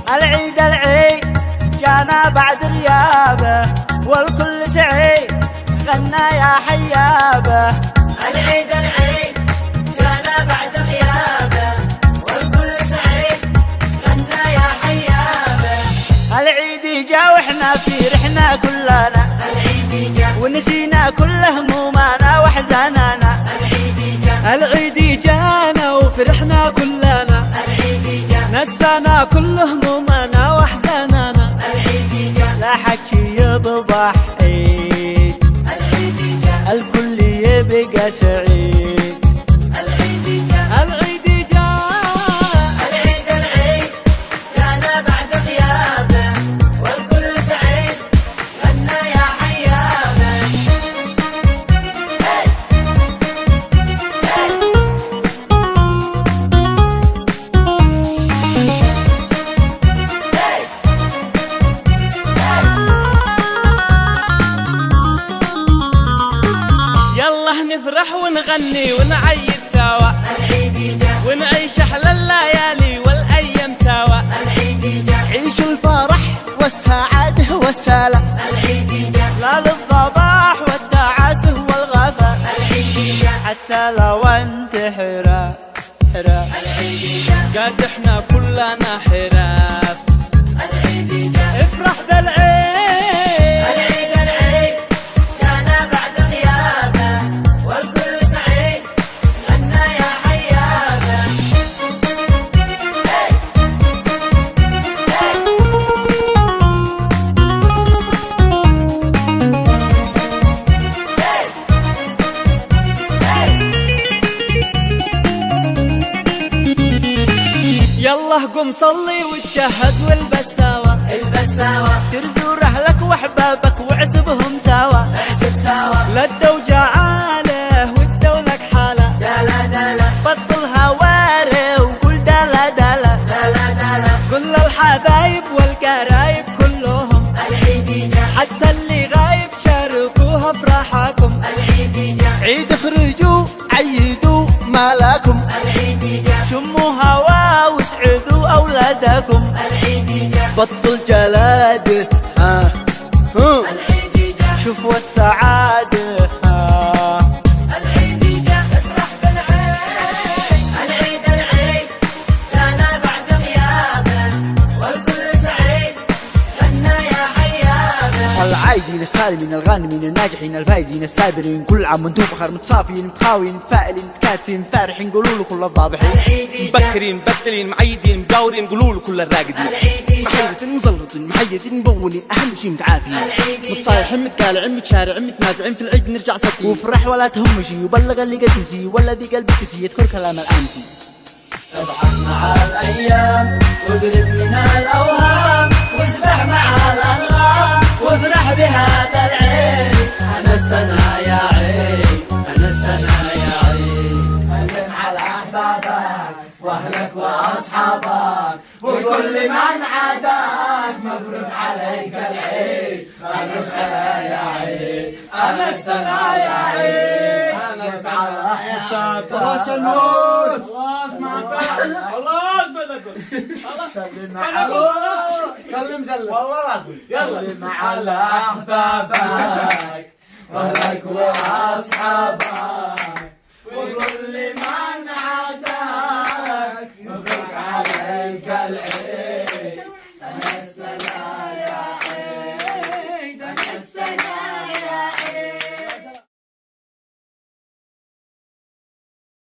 العيد العيد جانا بعد غيابه والكل سعيد غنى يا حيابه. العيد العيد جانا بعد غيابه والكل سعيد غنى يا حيابه. العيد جا واحنا فرحنا كلنا، العيد جا ونسينا كل همومنا واحزاننا. العيد جانا وفرحنا كلنا، العيد جا نسانا كل همومنا واحزاننا. العيد جا لا حكي يضبح عيد، العيد جا الكل يبقى سعيد. العيد جا العيد جا العيد العيد جانا بعد غيابه والكل سعيد غنى يا حيابه. يلا نفرح ونغني ونعيد سوا، العيد جا ونعيش احلى الليالي والايام سوا. العيد جا عيشوا الفرح والسعاده والسلام، العيد جا لا للضباح والتعاسه والغثاء. العيد جا حتى لو انت حراف العيد جا قد احنا كلنا حراف. العيد جا افرح ذا العيد، العيد العيد جانا بعد غيابه والكل سعيد غنى يا حيابه. يلا قم صلي وتجهز والبس سوا، البساوة سر زور اهلك واحبابك واعسبهم سوا. احسب سوا لا الدوجة عاله والدولك حاله، دلا دلا بطل هواري وقول دلا دلا. دلا دلا. كل الحبايب والقرايب كلهم، العيد جا حتى اللي غايب شاركوها افراحكم. العيد جا عيد اخرجوا عيدوا مالكم، العيد جا شموا هوا واسعدوا اولادكم. العيد جا بطل جلاده العيد جا شوفوا السعاده العيد جا افرح بالعيد. العيد العيد جانا بعد غيابه والكل سعيد غنى يا حيابه. العايدين السالمين الغانمين الناجحين الفايزين السابرين، كل عام وانتم بخير متصافين متخاوين متفائلين متكاتفين فرحين. قولوا له كل الضابحين، العيد جا مبكرين مبدلين معيدين مزاورين، قولوا له كل الراقدين. العيد جا محيرين مزلطين محيدين مبولين، اهم شي متعافين. العيد جا متصايحين متكالعين متشارعين متنازعين، في العيد نرجع سكين وفرح ولا تهم شي، وبلغ اللي قد نسي والذي قلبك نسي يذكر كلام الامسي. اضحك مع الايام واقلب لنا الاوهام واسبح مع الانغام وافرح بهذا العيد. انستنا يا عيد انستنا يا عيد. هلم على احبابك واهلك واصحابك وكل من عاداك مبروك عليك العيد. انستنا يا عيد انستنا يا عيد. انست على احبابك خلاص الموت خلاص ما خلاص بدك خلاص سلم سلم والله لا اقول يلا سلم على احبابك واهلك واصحابك وكل من عاداك مبروك عليك العيد.